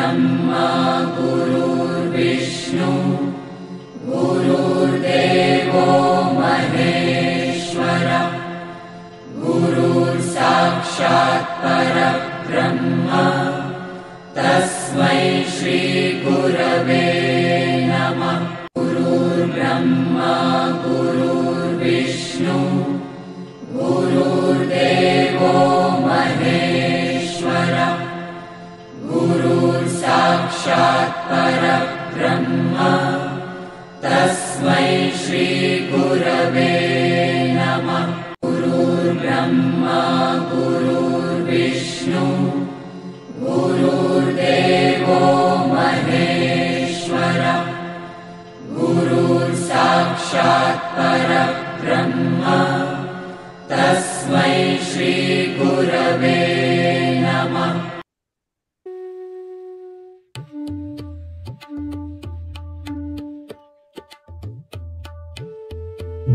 ब्रह्मा गुरुर्विष्णु गुरुर्देवो महेश्वर गुरुर्साक्षात् परब्रह्म तस्मै श्री गुरवे नमः। गुरुर्ब्रह्मा गुरुर्विष्णु गुरुर्देवो महेश्वर गुरुर्साक्षात् परब्रह्म तस्मै श्री गुरवे नमः। गुरुर्ब्रह्मा गुरुर्विष्णु गुरुर्देवो महेश्वर गुरुर्साक्षात् परब्रह्म तस्मै श्री गुरवे नमः।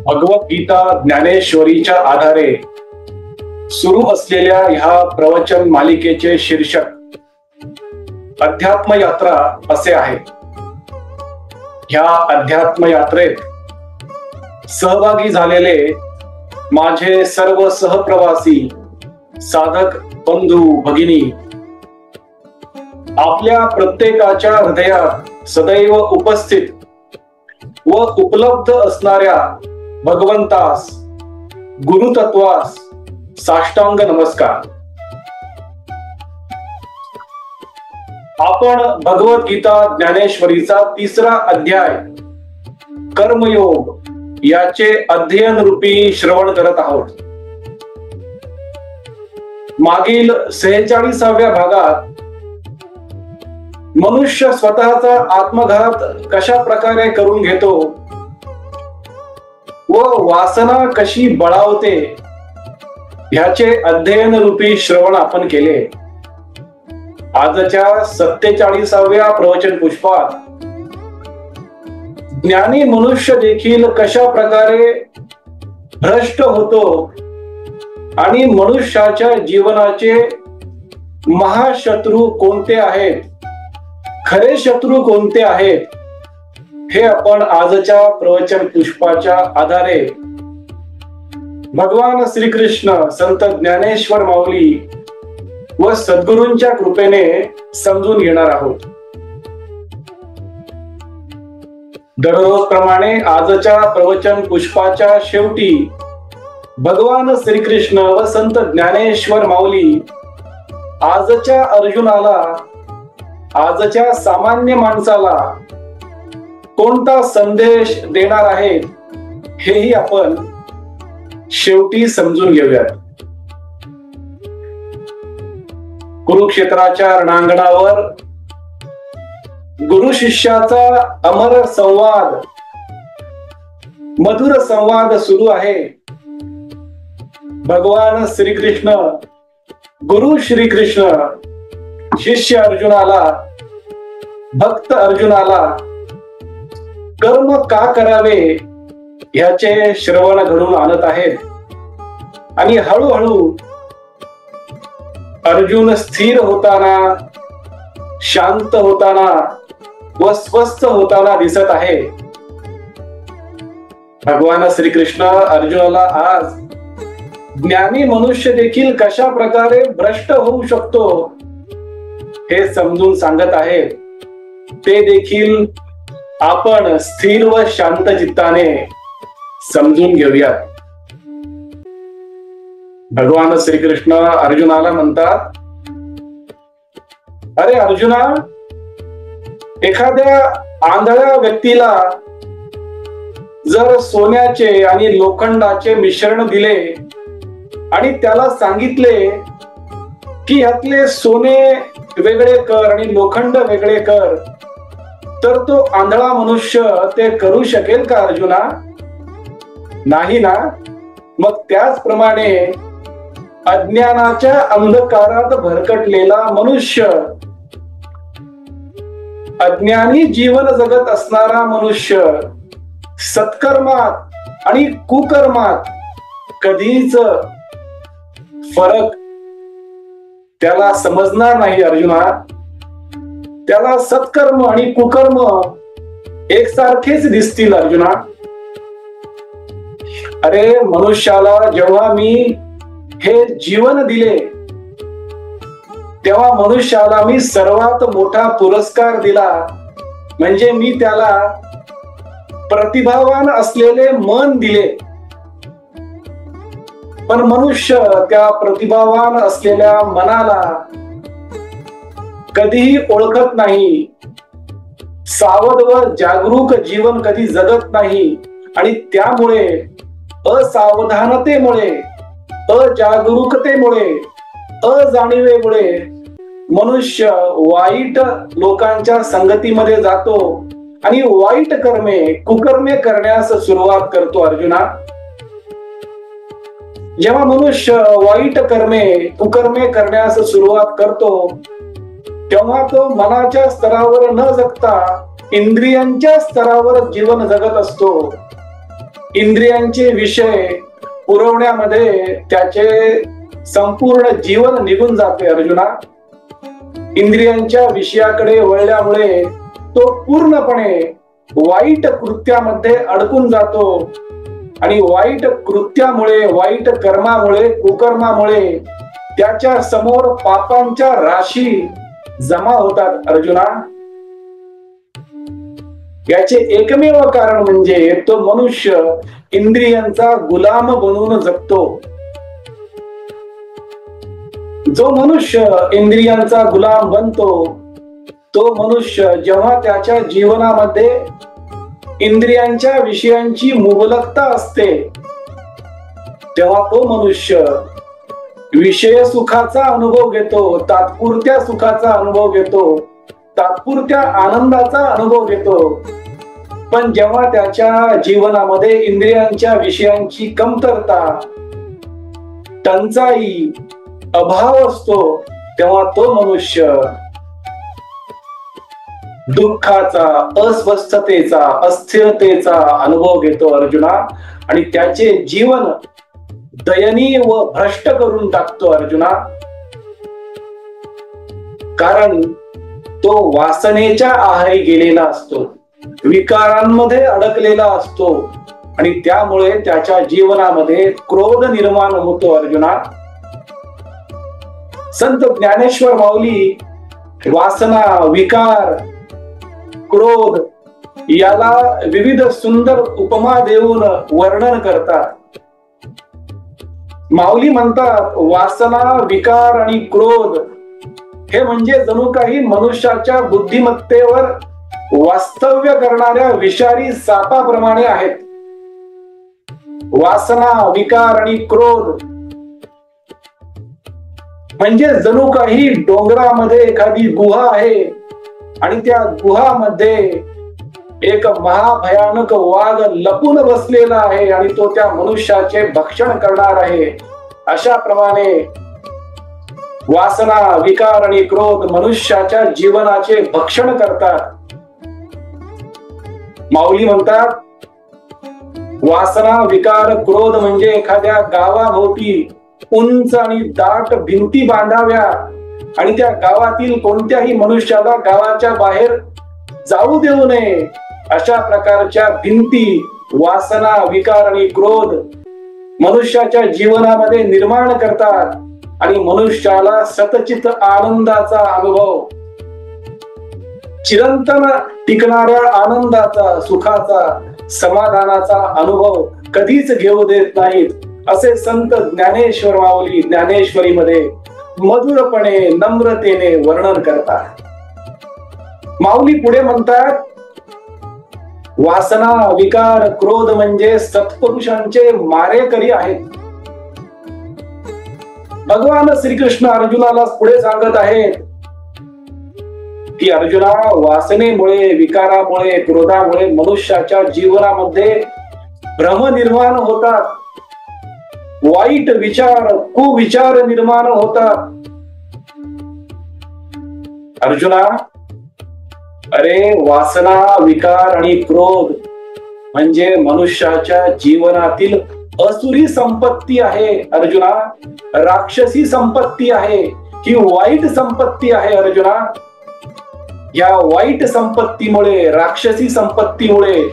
भगवद्गीता ज्ञानेश्वरीच्या आधारे सुरू असलेल्या ह्या प्रवचन मालिकेचे शीर्षक अध्यात्म यात्रा असे आहे। ह्या अध्यात्म यात्रेत सहभागी झालेले माझे सर्व सहप्रवासी साधक बंधू भगिनी आपल्या प्रत्येकाच्या हृदयात सदैव उपस्थित व उपलब्ध असणाऱ्या भगवंतास गुरुतत्वास साष्टांग नमस्कार। आपण भगवद्गीता ज्ञानेश्वरीचा 3रा अध्याय कर्मयोग याचे अध्ययन रूपी श्रवण करत आहोत। मागील 46व्या भागात मनुष्य स्वतःचा आत्मघात कशा प्रकारे करून घेतो व वासना कशी बळावते ह्याचे अध्ययन रूपी श्रवण आपण केले। आजच्या 47व्या प्रवचन पुष्पात ज्ञानी मनुष्य देखील कशा प्रकारे भ्रष्ट होतो आणि मनुष्याच्या जीवनाचे महाशत्रू कोणते आहेत, खरे शत्रू कोणते आहेत, हे आपण आजच्या प्रवचन पुष्पाच्या आधारे भगवान श्रीकृष्ण संत ज्ञानेश्वर माऊली व सद्गुरूंच्या कृपेने समजून घेणार आहोत। दररोज प्रमाणे आजच्या प्रवचन पुष्पाच्या शेवटी भगवान श्रीकृष्ण व संत ज्ञानेश्वर माऊली आजच्या अर्जुनाला, आजच्या सामान्य माणसाला कोणता संदेश देणार आहेत हेही आपण शेवटी समजून घेऊयात। कुरुक्षेत्राच्या रणांगणावर गुरु शिष्याचा अमर संवाद, मधुर संवाद सुरू आहे। भगवान श्रीकृष्ण, गुरु श्रीकृष्ण शिष्य अर्जुनाला, भक्त अर्जुनाला कर्म का करावे ह्याचे श्रवण घडून आणत आहेत आणि हळूहळू अर्जुन स्थिर होताना, शांत होताना व स्वस्थ होताना दिसत आहे। भगवान श्रीकृष्ण अर्जुनाला आज ज्ञानी मनुष्य देखील कशा प्रकारे भ्रष्ट होऊ शकतो हे समजून सांगत आहेत। ते देखील आपण स्थिर व शांत चित्ताने समजून घेऊयात। भगवान श्रीकृष्ण अर्जुनाला म्हणतात, अरे अर्जुना, एखाद्या आंधळ्या व्यक्तीला जर सोन्याचे आणि लोखंडाचे मिश्रण दिले आणि त्याला सांगितले की ह्यातले सोने वेगळे कर आणि लोखंड वेगळे कर, तर तो आंधळा मनुष्य ते करू शकेल का अर्जुना? नाही ना। मग त्याचप्रमाणे अज्ञानाच्या अंधकारात भरकटलेला मनुष्य, अज्ञानी जीवन जगत असणारा मनुष्य सत्कर्मात आणि कुकर्मात कधीच फरक त्याला समजणार नाही अर्जुना। त्याला सत्कर्म आणि कुकर्म एकसारखेच दिसतील अर्जुना. अरे मनुष्याला जेव्हा मी हे जीवन दिले तेव्हा मनुष्याला मी सर्वात मोठा पुरस्कार दिला, म्हणजे मी त्याला प्रतिभावान असलेले मन दिले. पण मनुष्य त्या प्रतिभावान असलेल्या मनाला कधीही ओळखत नाही, सावध व जागरूक जीवन कधी जगत नाही. आणि त्यामुळे असावधानतेमुळे, अजागरूकतेमुळे, अजाणीवेमुळे मनुष्य वाईट लोकांच्या संगतीमध्ये जातो आणि वाईट कर्मे, कुकर्मे करण्यास सुरुवात करतो अर्जुना. जेव्हा मनुष्य वाईट कर्मे, कुकर्मे करण्यास सुरुवात करतो तेव्हा तो मनाच्या स्तरावर न जगता इंद्रियांच्या स्तरावर जीवन जगत असतो. इंद्रियांचे विषय पुरवण्यामध्ये त्याचे संपूर्ण जीवन निघून जाते अर्जुना. इंद्रियांच्या विषयाकडे वळल्यामुळे तो पूर्णपणे वाईट कृत्यामध्ये अडकून जातो आणि वाईट कृत्यामुळे, वाईट कर्मामुळे, कुकर्मामुळे त्याच्या समोर पापांच्या राशी जमा होतात अर्जुना. याचे एकमेव कारण म्हणजे तो मनुष्य इंद्रियांचा गुलाम बनून जगतो. जो मनुष्य इंद्रियांचा गुलाम बनतो तो मनुष्य जेव्हा त्याच्या जीवनामध्ये इंद्रियांच्या विषयांची मुबलकता असते तेव्हा तो मनुष्य विषय सुखाचा अनुभव घेतो, तात्पुरत्या सुखाचा अनुभव घेतो, तात्पुरत्या आनंदाचा अनुभव घेतो. पण जेव्हा त्याच्या जीवनामध्ये इंद्रियांच्या विषयांची कमतरता, टंचाई, अभाव असतो तेव्हा तो मनुष्य दुःखाचा, अस्वस्थतेचा, अस्थिरतेचा अनुभव घेतो अर्जुना. आणि त्याचे जीवन दयनीय व भ्रष्ट करून टाकतो अर्जुना. कारण तो वासनेच्या आहारी गेलेला असतो, विकारांमध्ये अडकलेला असतो आणि त्यामुळे त्याच्या जीवनामध्ये क्रोध निर्माण होतो अर्जुना. संत ज्ञानेश्वर माऊली वासना, विकार, क्रोध याला विविध सुंदर उपमा देऊन वर्णन करतात. माऊली म्हणतात वासना, विकार आणि क्रोध हे म्हणजे जणू काही मनुष्याच्या बुद्धिमत्तेवर वास्तव्य करणाऱ्या विषारी सापाप्रमाणे आहेत. वासना, विकार आणि क्रोध म्हणजे जणू काही डोंगरामध्ये एखादी गुहा आहे आणि त्या गुहामध्ये एक महाभयानक वाघ लपून बसलेला आहे आणि तो त्या मनुष्याचे भक्षण करणार आहे. अशा प्रमाणे वासना, विकार आणि क्रोध मनुष्याच्या जीवनाचे भक्षण करतात. माऊली म्हणतात वासना, विकार, क्रोध म्हणजे एखाद्या गावाभोवती उंच आणि दाट भिंती बांधाव्या आणि त्या गावातील कोणत्याही मनुष्याला गावाच्या बाहेर जाऊ देऊ नये, अशा प्रकारच्या भिंती वासना, विकार आणि क्रोध मनुष्याच्या जीवनामध्ये निर्माण करतात आणि मनुष्याला सतचित आनंदाचा अनुभव, चिरंतन टिकणाऱ्या आनंदाचा, सुखाचा, समाधानाचा अनुभव कधीच घेऊ देत नाहीत, असे संत ज्ञानेश्वर माऊली ज्ञानेश्वरीमध्ये मधुरपणे, नम्रतेने वर्णन करतात. माऊली पुढे म्हणतात वासना, विकार, क्रोध म्हणजे सत्पुरुषांचे मारेकरी आहेत. भगवान श्रीकृष्ण अर्जुनाला पुढे सांगत आहेत की अर्जुना, वासनेमुळे, विकारामुळे, क्रोधामुळे मनुष्याच्या जीवनामध्ये भ्रम निर्माण होतात, वाईट विचार, कुविचार निर्माण होतात. अर्जुना, अरे वासना, विकार आणि क्रोध म्हणजे मनुष्याच्या जीवनातील असुरी संपत्ती आहे अर्जुना, राक्षसी संपत्ती आहे, ही वाईट संपत्ती आहे अर्जुना. या वाईट संपत्तीमुळे, राक्षसी संपत्तीमुळे,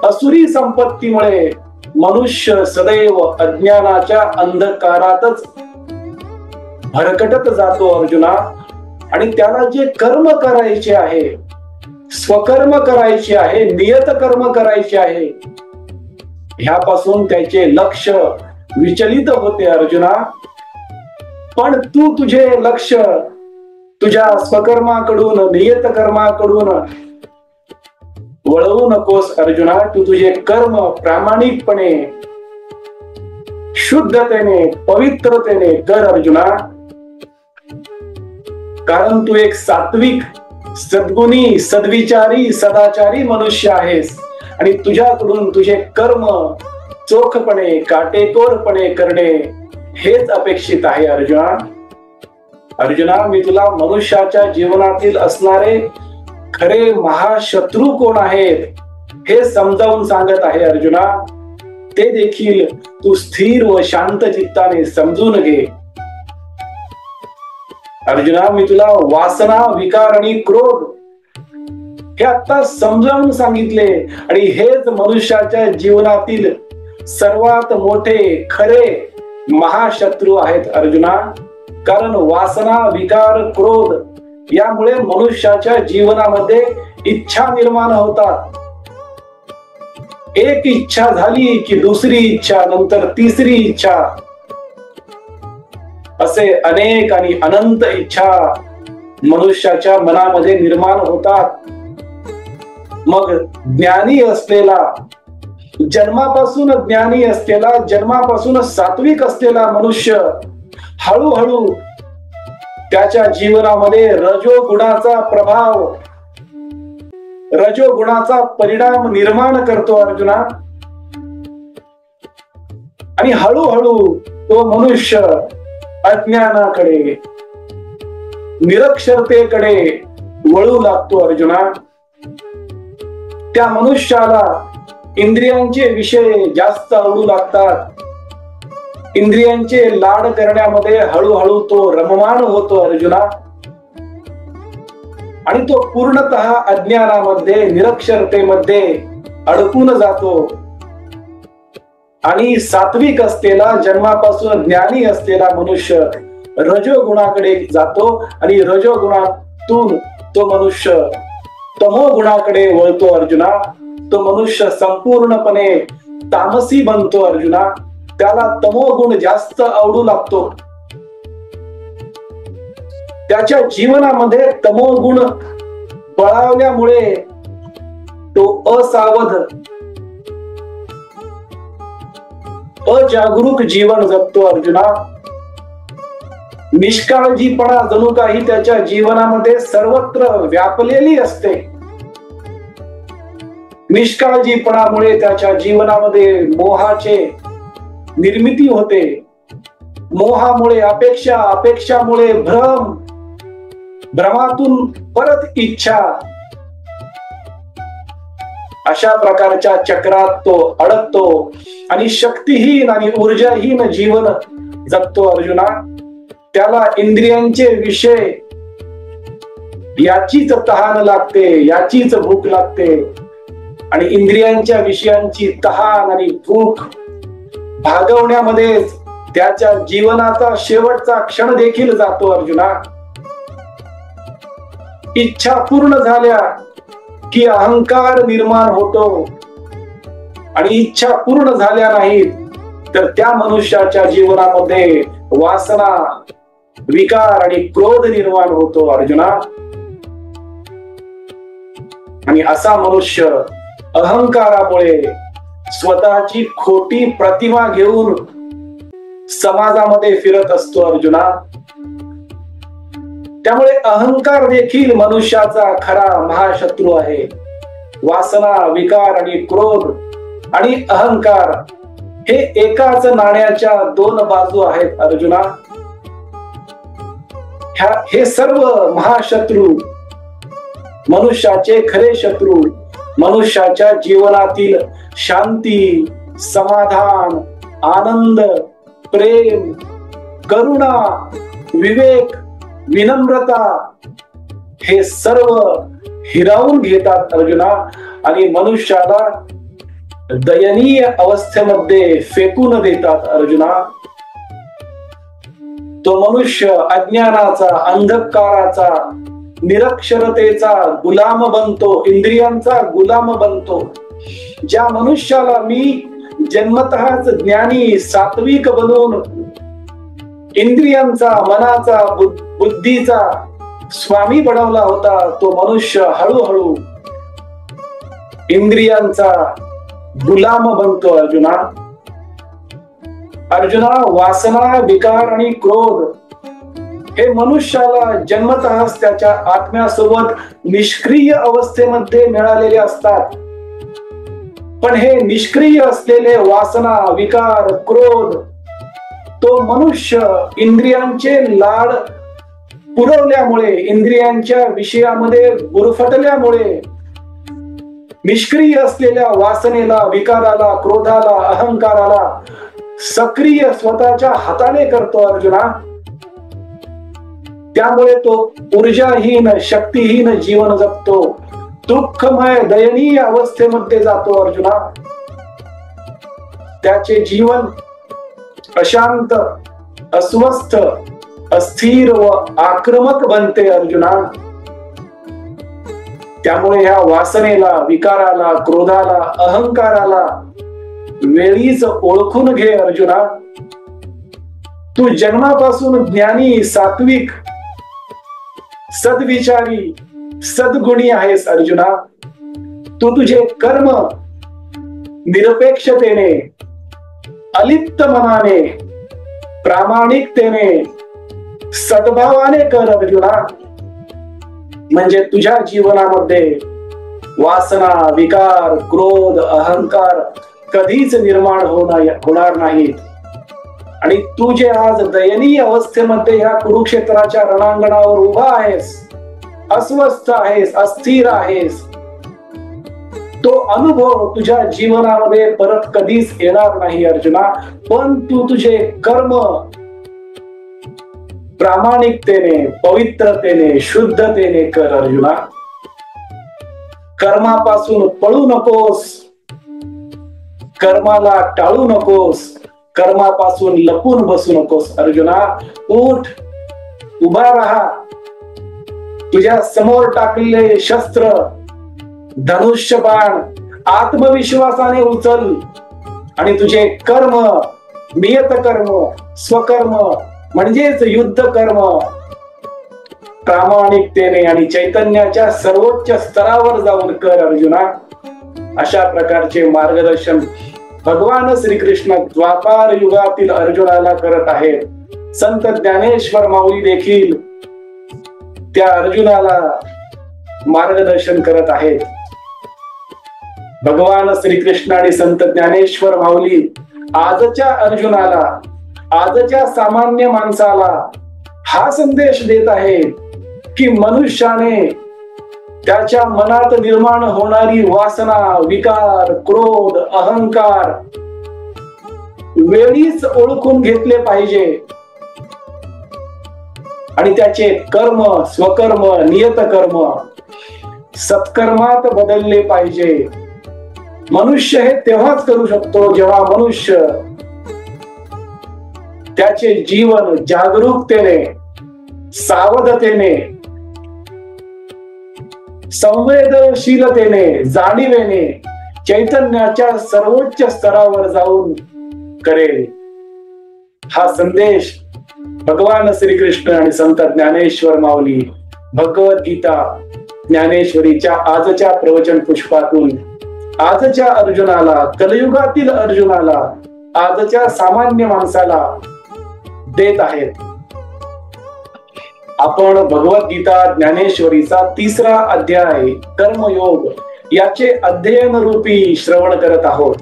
असुरी संपत्तीमुळे मनुष्य सदैव अज्ञानाच्या अंधकारातच भरकटत जातो अर्जुना. आणि त्याला जे कर्म करायचे आहे, स्वकर्म करायचे आहे, नियत कर्म करायचे आहे, ह्यापासून त्याचे लक्ष विचलित होते अर्जुना. पण तू तुझे लक्ष तुझ्या स्वकर्माकडून, नियत कर्माकडून वळवू नकोस अर्जुना. तू तुझे कर्म प्रामाणिकपणे, शुद्धतेने, पवित्रतेने कर अर्जुना. कारण तू एक सात्विक, सद्गुणी, सद्विचारी, सदाचारी मनुष्य आहेस. आणि तुझ्याकडून तुझे कर्म चोखपणे, काटेकोरपणे करणे हेच अपेक्षित आहे अर्जुना. अर्जुना, मी तुला मनुष्याच्या जीवनातील असणारे खरे महाशत्रू कोण आहेत हे समजावून सांगत आहे अर्जुना. ते देखील तू स्थिर व शांत चित्ताने समजून घे. अर्जुना, मी तुला वासना, विकार आणि क्रोध हे आता समजावून सांगितले. आणि हेच मनुष्याच्या जीवनातील सर्वात मोठे खरे महाशत्रू आहेत अर्जुना. कारण वासना, विकार, क्रोध यामुळे मनुष्याच्या जीवनामध्ये इच्छा निर्माण होतात. एक इच्छा झाली की दुसरी इच्छा, नंतर तिसरी इच्छा, असे अनेक आणि अनंत इच्छा मनुष्याच्या मनामध्ये निर्माण होतात. मग ज्ञानी असलेला, जन्मापासून ज्ञानी असलेला, जन्मापासून सात्विक असलेला मनुष्य हळूहळू त्याच्या जीवनामध्ये रजोगुणाचा प्रभाव, रजोगुणाचा परिणाम निर्माण करतो अर्जुना. आणि हळूहळू तो मनुष्य अज्ञानाकडे, निरक्षरतेकडे वळू लागतो अर्जुना. त्या मनुष्याला इंद्रियांचे विषय जास्त आवडू लागतात. इंद्रियांचे लाड करण्यामध्ये हळूहळू तो रममाण होतो अर्जुना. आणि तो पूर्णतः अज्ञानामध्ये, निरक्षरतेमध्ये अडकून जातो. आणि सात्विक असलेला, जन्मापासून ज्ञानी असलेला मनुष्य रजोगुणाकडे जातो. आणि रजोगुणातून तो मनुष्य तमोगुणाकडे वळतो अर्जुना. तो मनुष्य संपूर्णपणे तामसी बनतो अर्जुना. त्याला तमोगुण जास्त आवडू लागतो. त्याच्या जीवनामध्ये तमोगुण बळावल्यामुळे तो असावध, अजागरूक जीवन जगतो अर्जुना. निष्काळजीपणा जणू काही त्याच्या जीवनामध्ये सर्वत्र व्यापलेली असते. निष्काळजीपणामुळे त्याच्या जीवनामध्ये मोहाचे निर्मिती होते. मोहामुळे अपेक्षा, अपेक्षामुळे भ्रम, भ्रमातून परत इच्छा, अशा प्रकारच्या चक्रात तो अडकतो आणि शक्तिहीन आणि ऊर्जाहीन जीवन जगतो अर्जुना. त्याला इंद्रियांचे विषय याचीच तहान लागते, याचीच भूक लागते. आणि इंद्रियांच्या विषयांची तहान आणि भूक भागवण्यामध्येच त्याच्या जीवनाचा शेवटचा क्षण देखील जातो अर्जुना. इच्छा पूर्ण झाल्या की अहंकार निर्माण होतो. आणि इच्छा पूर्ण झाल्या नाहीत तर त्या मनुष्याच्या जीवनामध्ये वासना, विकार आणि क्रोध निर्माण होतो अर्जुना. आणि असा मनुष्य अहंकारामुळे स्वतःची खोटी प्रतिमा घेऊन समाजामध्ये फिरत असतो अर्जुना. त्यामुळे अहंकार देखील मनुष्याचा खरा महाशत्रू आहे. वासना, विकार आणि क्रोध आणि अहंकार हे एकाच नाण्याच्या दोन बाजू आहेत अर्जुना. हे सर्व महाशत्रू, मनुष्याचे खरे शत्रू, मनुष्याच्या जीवनातील शांती, समाधान, आनंद, प्रेम, करुणा, विवेक, विनम्रता हे सर्व हिरावून घेतात अर्जुना, आणि मनुष्याला दयनीय अवस्थेमध्ये फेकून देतात अर्जुना. तो मनुष्य अज्ञानाचा, अंधकाराचा, निरक्षरतेचा गुलाम बनतो, इंद्रियांचा गुलाम बनतो. ज्या मनुष्याला मी जन्मतःच ज्ञानी सात्विक बनवून इंद्रियांचा, मनाचा, बुद्धीचा स्वामी बनवला होता, तो मनुष्य हळूहळू इंद्रियांचा गुलाम बनतो अर्जुना. अर्जुना, वासना, विकार आणि क्रोध हे मनुष्याला जन्मतःच त्याच्या आत्म्यासोबत निष्क्रिय अवस्थेमध्ये मिळालेले असतात. पण हे निष्क्रिय असलेले वासना, विकार, क्रोध तो मनुष्य इंद्रियांचे लाड पुरवल्यामुळे, इंद्रियांच्या विषयामध्ये गुरफटल्यामुळे निष्क्रिय असलेल्या वासनेला, विकाराला, क्रोधाला, अहंकाराला सक्रिय स्वतःच्या हाताने करतो अर्जुना. त्यामुळे तो ऊर्जाहीन, शक्तिहीन जीवन जगतो, दुःखमय दयनीय अवस्थेमध्ये जातो अर्जुना. त्याचे जीवन अशांत, अस्वस्थ, अस्थिर व आक्रमक बनते अर्जुना. त्यामुळे ह्या वासनेला, विकाराला, क्रोधाला, अहंकाराला वेळीच ओळखून घे अर्जुना. तू जन्मापासून ज्ञानी, सात्विक, सद्विचारी, सद्गुणी आहेस अर्जुना. तू तुझे कर्म निरपेक्षतेने, अलिप्त मनाने, प्रामाणिकतेने, सद्भावाने कर अर्जुना. म्हणजे तुझ्या जीवनामध्ये वासना, विकार, क्रोध, अहंकार कधीच निर्माण होणार नाहीत. आणि तू जे आज दयनीय अवस्थेमध्ये या कुरुक्षेत्राच्या रणांगणावर उभा आहेस, अस्वस्थ आहेस, अस्थिर आहेस, तो अनुभव तुझ्या जीवनामध्ये परत कधीच येणार नाही अर्जुना. पण तू तुझे कर्म प्रामाणिकतेने, पवित्रतेने, शुद्धतेने कर अर्जुना. कर्मापासून पळू नकोस, कर्माला टाळू नकोस, कर्मापासून लपून बसू नकोस अर्जुना. उठ, उभा राहा. तुझ्या समोर टाकलेले शस्त्र, धनुष्य बाण आत्मविश्वासाने उचल आणि तुझे कर्म, नियत कर्म, स्वकर्म म्हणजेच युद्ध कर्म प्रामाणिकतेने आणि चैतन्याच्या सर्वोच्च स्तरावर जाऊन कर अर्जुना. अशा प्रकारचे मार्गदर्शन भगवान श्रीकृष्ण द्वापार युगातील अर्जुनाला करत आहेत. संत ज्ञानेश्वर माऊली देखील त्या अर्जुनाला मार्गदर्शन करत आहेत. भगवान श्रीकृष्ण आणि संत ज्ञानेश्वर माऊली आजच्या अर्जुनाला, आजच्या सामान्य माणसाला हा संदेश देत आहेत की मनुष्याने त्याच्या मनात निर्माण होणारी वासना, विकार, क्रोध, अहंकार वेळीच ओळखून घेतले पाहिजे आणि त्याचे कर्म, स्वकर्म, नियत कर्म सत्कर्मात बदलले पाहिजे. मनुष्य हे तेव्हाच करू शकतो जेव्हा मनुष्य त्याचे जीवन जागरूकतेने, सावधतेने, संवेदनशीलतेने, जाणीवेने चैतन्याच्या सर्वोच्च स्तरावर जाऊन करेल. हा संदेश भगवान श्रीकृष्ण आणि संत ज्ञानेश्वर माऊली भगवद्गीता ज्ञानेश्वरीच्या आजच्या प्रवचन पुष्पातून आजच्या अर्जुनाला, कलियुगातील अर्जुनाला, आजच्या सामान्य माणसाला देत आहेत. आपण भगवद्गीता ज्ञानेश्वरीचा 3रा अध्याय कर्मयोग याचे अध्ययन रूपी श्रवण करत आहोत.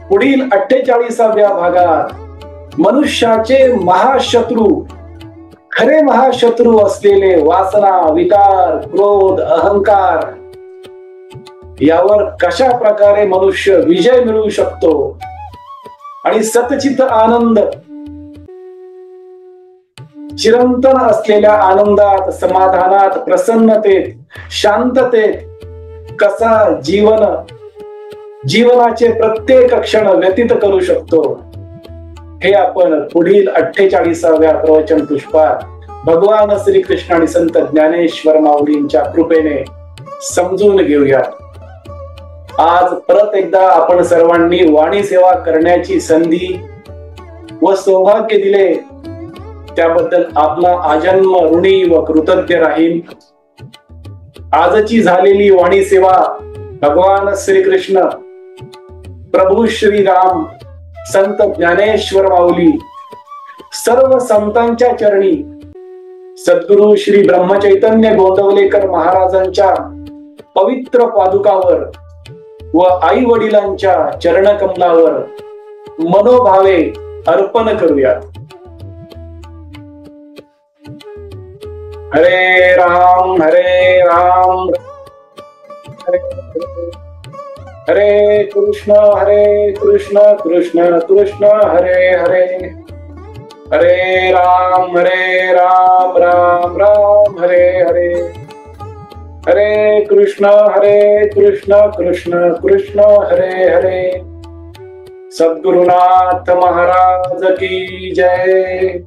पुढील 48व्या भागात मनुष्याचे महाशत्रू, खरे महाशत्रू असलेले वासना, विकार, क्रोध, अहंकार यावर कशा प्रकारे मनुष्य विजय मिळवू शकतो आणि सतचित आनंद, चिरंतन असलेल्या आनंदात, समाधानात, प्रसन्नतेत, शांततेत कसा जीवनाचे प्रत्येक क्षण व्यतीत करू शकतो, हे आपण पुढील 48व्या प्रवचन पुष्पात भगवान श्रीकृष्ण आणि संत ज्ञानेश्वर माऊलींच्या कृपेने समजून घेऊया. आज परत एकदा आपण सर्वांनी वाणी सेवा करण्याची संधी व सौभाग्य दिले, त्याबद्दल आपला आजन्म ऋणी व कृतज्ञ राहील. आजची झालेली वाणी सेवा भगवान श्रीकृष्ण, प्रभू श्रीराम, संत ज्ञानेश्वर माऊली, सर्व संतांच्या चरणी, सद्गुरु श्री ब्रह्मचैतन्य गोंदवलेकर महाराजांच्या पवित्र पादुकावर व आई वडिलांच्या चरणकमलावर मनोभावे अर्पण करूयात. हरे राम हरे कृष्ण कृष्ण कृष्ण हरे हरे, हरे राम राम राम हरे हरे, हरे कृष्ण कृष्ण कृष्ण हरे हरे. सद्गुरुनाथ महाराज की जय.